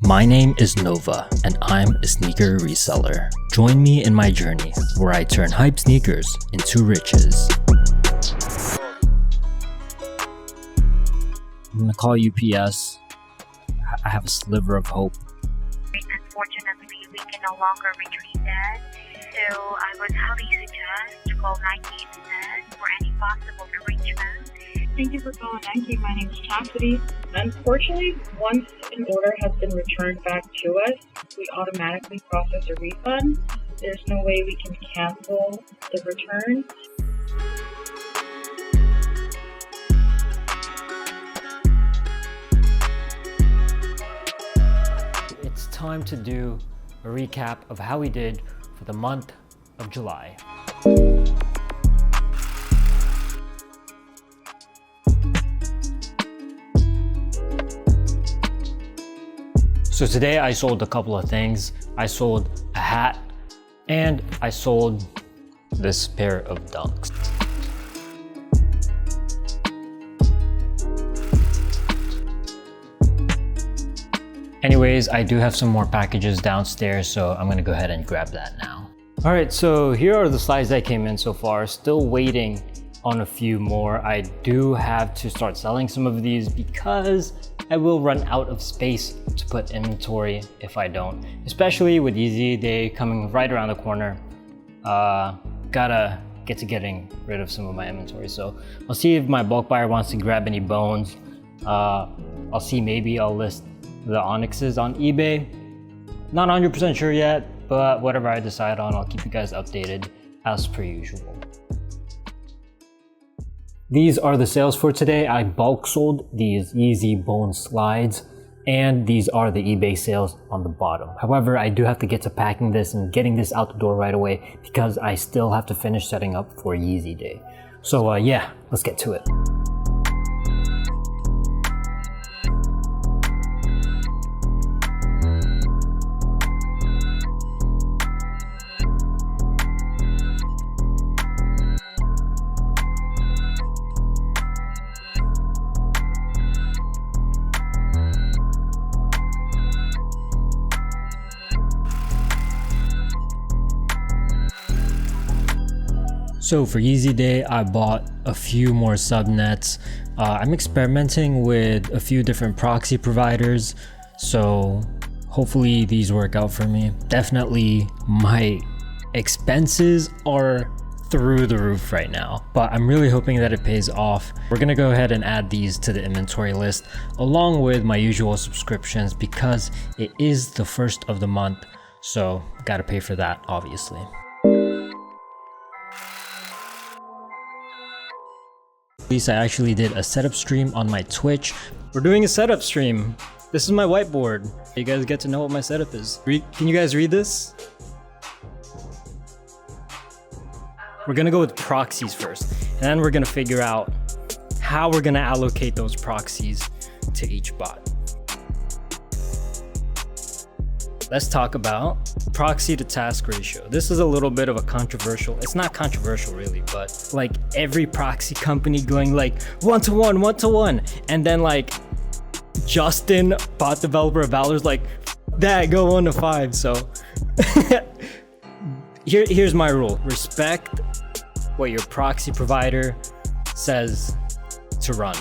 My name is Nova, and I'm a sneaker reseller. Join me in my journey where I turn hype sneakers into riches. I'm gonna call UPS. I have a sliver of hope. Unfortunately, we can no longer retrieve that. So I would highly suggest to call 9K instead for any possible arrangement. Thank you for calling 9K. My name is Chastity. Unfortunately, once an order has been returned back to us, we automatically process a refund. There's no way we can cancel the return. It's time to do a recap of how we did for the month of July. So today I sold a couple of things. I sold a hat and I sold this pair of Dunks. Anyways, I do have some more packages downstairs, so I'm gonna go ahead and grab that now. All right, so here are the slides that came in so far. Still waiting on a few more. I do have to start selling some of these because I will run out of space to put inventory if I don't, especially with Yeezy Day coming right around the corner. Gotta get to getting rid of some of my inventory. So I'll see if my bulk buyer wants to grab any bones. I'll see, maybe I'll list the Onyxes on eBay. Not 100% sure yet, but whatever I decide on, I'll keep you guys updated as per usual. These are the sales for today. I bulk sold these Yeezy bone slides, and these are the eBay sales on the bottom. However, I do have to get to packing this and getting this out the door right away because I still have to finish setting up for Yeezy Day. So yeah, let's get to it. So for Yeezy Day, I bought a few more subnets. I'm experimenting with a few different proxy providers, so hopefully these work out for me. Definitely my expenses are through the roof right now, but I'm really hoping that it pays off. We're gonna go ahead and add these to the inventory list along with my usual subscriptions because it is the first of the month, so gotta pay for that obviously. I actually did a setup stream on my Twitch. We're doing a setup stream. This is my whiteboard. You guys get to know what my setup is. Can you guys read this? We're gonna go with proxies first, and then we're gonna figure out how we're gonna allocate those proxies to each bot. Let's talk about proxy to task ratio. This is a little bit of a controversial, it's not controversial really, but like every proxy company going like 1-to-1, 1-to-1. And then like Justin, bot developer of Valor's like, that go 1-to-5. So here's my rule. Respect what your proxy provider says to run.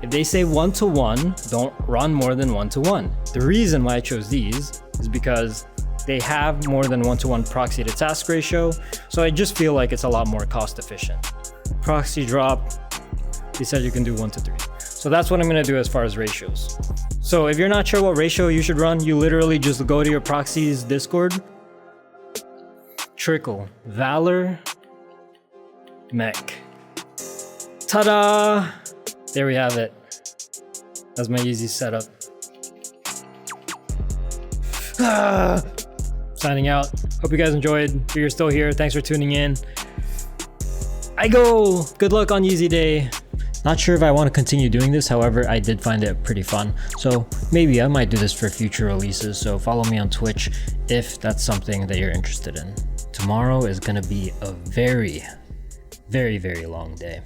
If they say 1-to-1, don't run more than 1-to-1. The reason why I chose these is because they have more than 1-to-1 proxy to task ratio, so I just feel like it's a lot more cost efficient. Proxy drop, they said you can do 1-to-3. So that's what I'm gonna do as far as ratios. So if you're not sure what ratio you should run, you literally just go to your proxies Discord, trickle, Valor, Mech. Ta-da! There we have it. That's my Yeezy setup. Signing out. Hope you guys enjoyed. If you're still here, thanks for tuning in. I go. Good luck on Yeezy Day. Not sure if I want to continue doing this, however, I did find it pretty fun. So maybe I might do this for future releases. So follow me on Twitch if that's something that you're interested in. Tomorrow is going to be a very, very, very long day.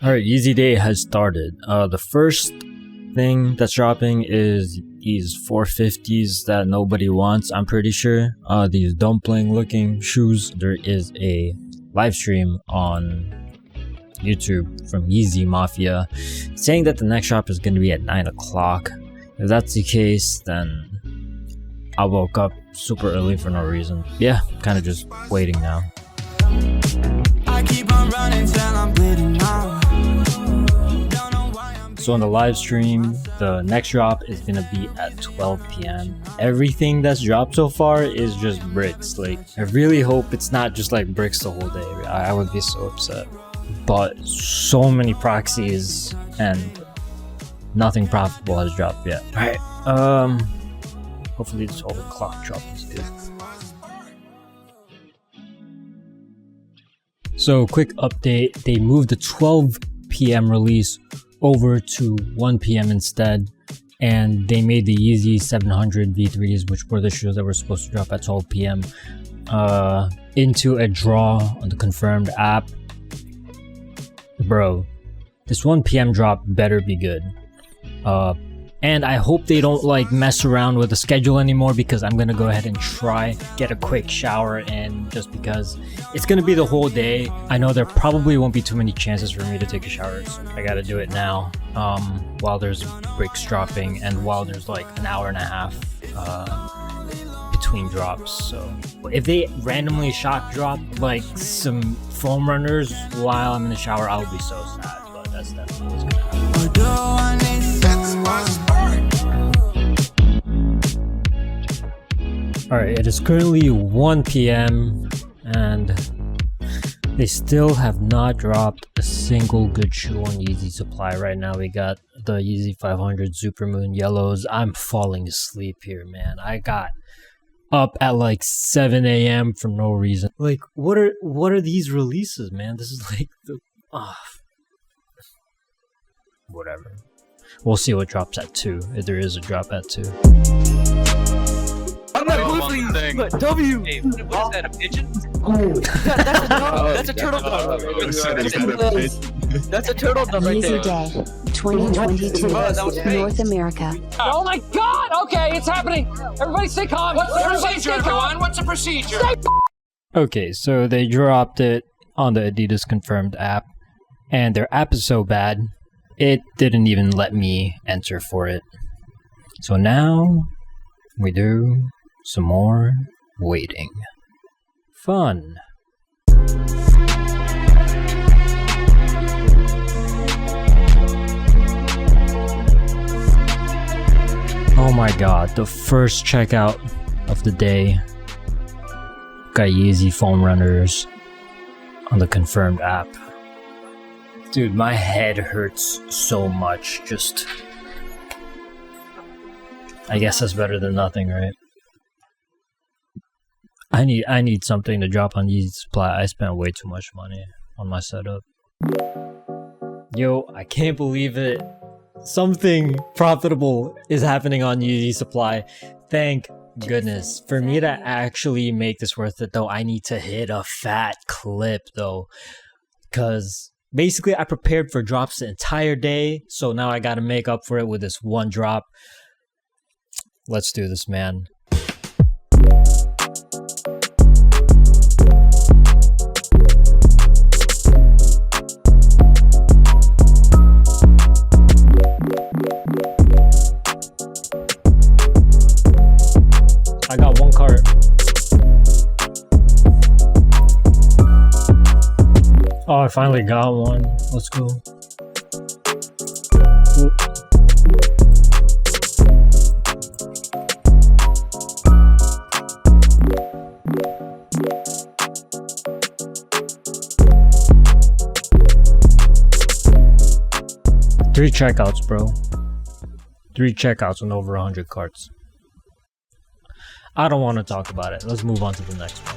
All right, Yeezy Day has started. The first thing that's dropping is these 450s that nobody wants, I'm pretty sure. These dumpling looking shoes. There is a live stream on YouTube from Yeezy Mafia saying that the next drop is going to be at 9 o'clock. If that's the case, then I woke up super early for no reason. Yeah, kind of just waiting now. I keep on running till I'm bleeding now. So on the live stream, the next drop is gonna be at 12 p.m. Everything that's dropped so far is just bricks. Like, I really hope it's not just like bricks the whole day. I would be so upset. But so many proxies and nothing profitable has dropped yet. Alright, hopefully this overclock drop is good. So quick update, they moved the 12 p.m. release over to 1 p.m. instead, and they made the Yeezy 700 V3s, which were the shoes that were supposed to drop at 12 p.m. Into a draw on the confirmed app. Bro, this 1 p.m. drop better be good. And I hope they don't like mess around with the schedule anymore, because I'm gonna go ahead and try get a quick shower in, just because it's gonna be the whole day. I know there probably won't be too many chances for me to take a shower, so I gotta do it now, while there's bricks dropping and while there's like an hour and a half between drops. So if they randomly shock drop like some foam runners while I'm in the shower, I'll be so sad. But that's definitely what's gonna happen. Alright, it is currently 1 p.m. and they still have not dropped a single good shoe on Yeezy Supply. Right now we got the Yeezy 500 Supermoon Yellows. I'm falling asleep here, man. I got up at like 7 a.m. for no reason. Like, what are these releases, man? This is like the whatever. We'll see what drops at 2, if there is a drop at 2. I'm not moving. But W. Hey, what is that? A pigeon? That's a turtle dove. That's a turtle dove right there. Yeezy Day 2022 North America. Oh my God! Okay, it's happening. Everybody stay calm. What's the procedure, everyone? What's the procedure? Okay, so they dropped it on the Adidas confirmed app, and their app is so bad it didn't even let me enter for it. So now we do some more waiting. Fun. Oh my god, the first checkout of the day. Got Yeezy foam runners on the confirmed app. Dude, my head hurts so much. Just, I guess that's better than nothing, right? I need something to drop on Yeezy Supply. I spent way too much money on my setup. Yo, I can't believe it. Something profitable is happening on Yeezy Supply. Thank goodness. For me to actually make this worth it though, I need to hit a fat clip though. Cause basically I prepared for drops the entire day, so now I gotta make up for it with this one drop. Let's do this, man. I got one cart. Oh, I finally got one. Let's go. Three checkouts, bro. 3 checkouts and over 100 carts. I don't want to talk about it. Let's move on to the next one.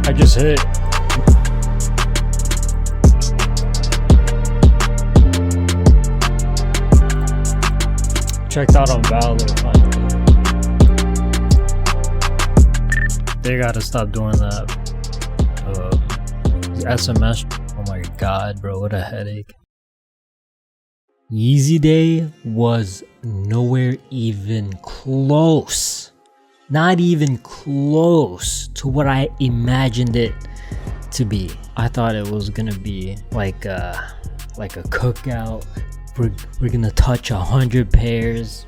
I just hit. Checked out on Valor. They gotta stop doing that. SMS. Oh my god, bro, what a headache. Yeezy Day was nowhere even close. Not even close to what I imagined it to be. I thought it was gonna be like a cookout. We're gonna touch 100 pairs.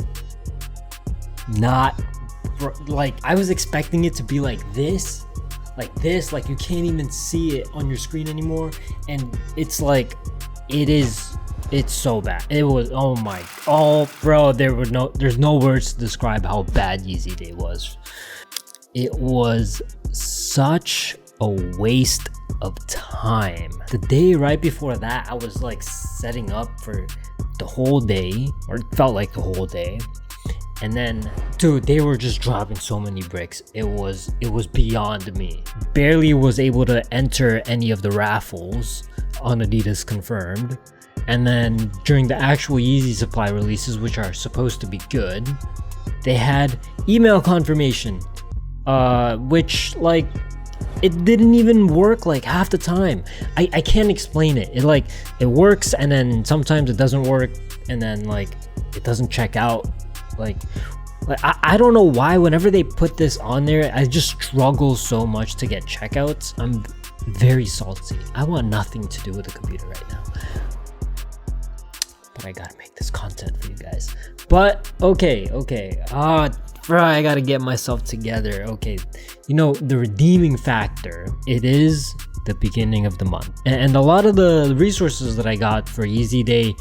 Not like I was expecting it to be like this, like you can't even see it on your screen anymore, and it's like it's so bad. It was bro, there's no words to describe how bad Yeezy Day was. It was such a waste of time. The day right before that, I was like setting up for the whole day, or it felt like the whole day. And then, dude, they were just dropping so many bricks. It was beyond me. Barely was able to enter any of the raffles on Adidas Confirmed. And then during the actual Yeezy supply releases, which are supposed to be good, they had email confirmation, which like it didn't even work like half the time. I can't explain it. It works, and then sometimes it doesn't work, and then like it doesn't check out. Like I don't know why whenever they put this on there, I just struggle so much to get checkouts. I'm very salty. I want nothing to do with the computer right now, but I gotta make this content for you guys. But okay, bro, I gotta get myself together. Okay, you know, the redeeming factor, it is the beginning of the month, and a lot of the resources that I got for Yeezy Day,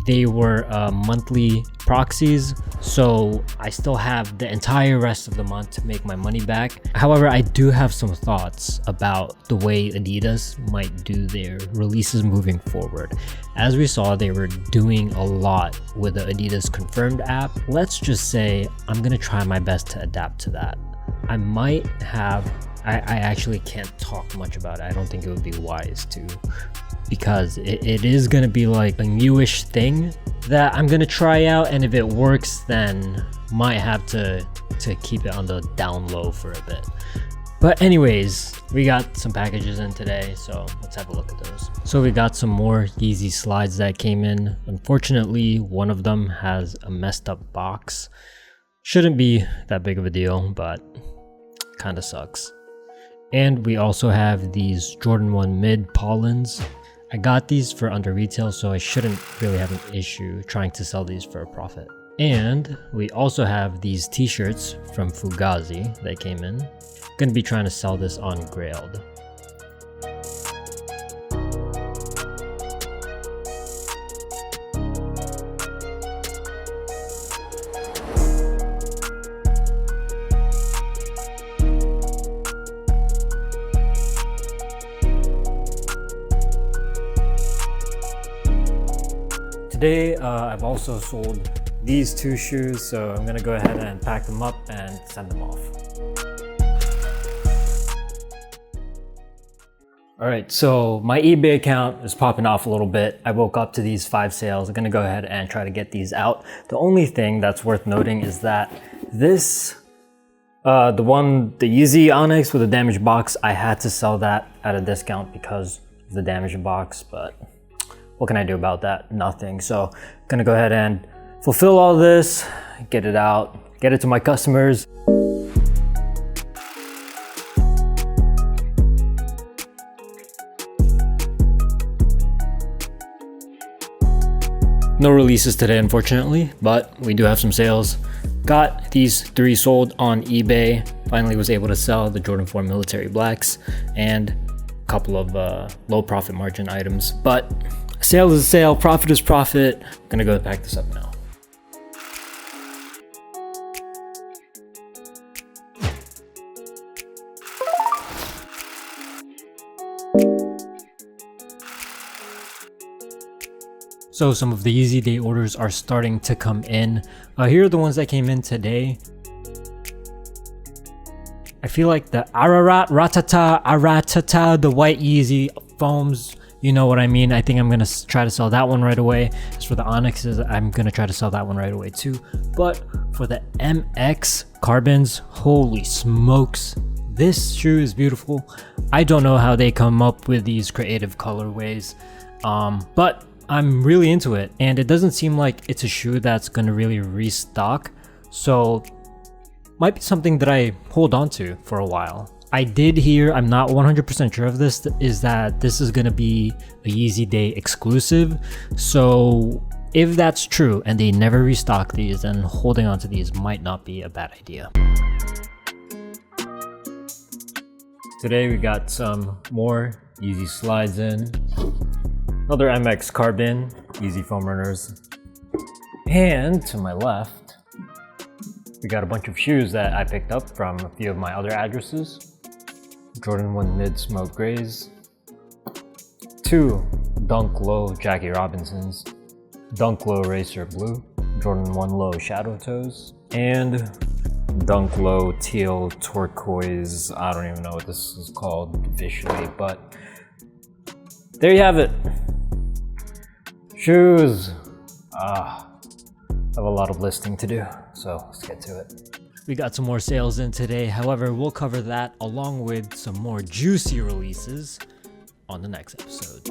they were monthly proxies, so I still have the entire rest of the month to make my money back. However, I do have some thoughts about the way Adidas might do their releases moving forward. As we saw, they were doing a lot with the Adidas Confirmed app. Let's just say I'm gonna try my best to adapt to that. I actually can't talk much about it. I don't think it would be wise to, because it is gonna be like a newish thing that I'm gonna try out, and if it works, then might have to keep it on the down low for a bit. But anyways, we got some packages in today, so let's have a look at those. So we got some more Yeezy slides that came in. Unfortunately, one of them has a messed up box. Shouldn't be that big of a deal, but kind of sucks. And we also have these Jordan 1 mid pollens. I got these for under retail, so I shouldn't really have an issue trying to sell these for a profit. And we also have these t-shirts from Fugazi that came in. Gonna be trying to sell this on Grailed. Today, I've also sold these two shoes, so I'm gonna go ahead and pack them up and send them off. Alright, so my eBay account is popping off a little bit. I woke up to these 5 sales. I'm gonna go ahead and try to get these out. The only thing that's worth noting is that this, the Yeezy Onyx with the damaged box, I had to sell that at a discount because of the damaged box, but what can I do about that? Nothing. So I'm gonna go ahead and fulfill all this, get it out, get it to my customers. No releases today, unfortunately, but we do have some sales. Got these 3 sold on eBay. Finally was able to sell the Jordan 4 Military Blacks and a couple of low profit margin items. But sale is a sale, profit is profit. I'm gonna go pack this up now. So some of the Yeezy Day orders are starting to come in. Here are the ones that came in today. I feel like the Aratata, the white Yeezy foams, you know what I mean. I think I'm gonna try to sell that one right away. As for the Onyxes, I'm gonna try to sell that one right away too. But for the MX carbons, holy smokes, This shoe is beautiful. I don't know how they come up with these creative colorways, but I'm really into it, and it doesn't seem like it's a shoe that's gonna really restock, so might be something that I hold on to for a while. I did hear, I'm not 100% sure of this, is that this is gonna be a Yeezy Day exclusive. So if that's true and they never restock these, then holding on to these might not be a bad idea. Today we got some more Yeezy slides in. Another MX Carbon, Yeezy foam runners. And to my left, we got a bunch of shoes that I picked up from a few of my other addresses. Jordan 1 Mid Smoke Grays. 2 Dunk Low Jackie Robinsons. Dunk Low Racer Blue. Jordan 1 Low Shadow Toes. And Dunk Low Teal Turquoise. I don't even know what this is called officially, but there you have it. Shoes. I have a lot of listing to do, so let's get to it. We got some more sales in today. However, we'll cover that along with some more juicy releases on the next episode.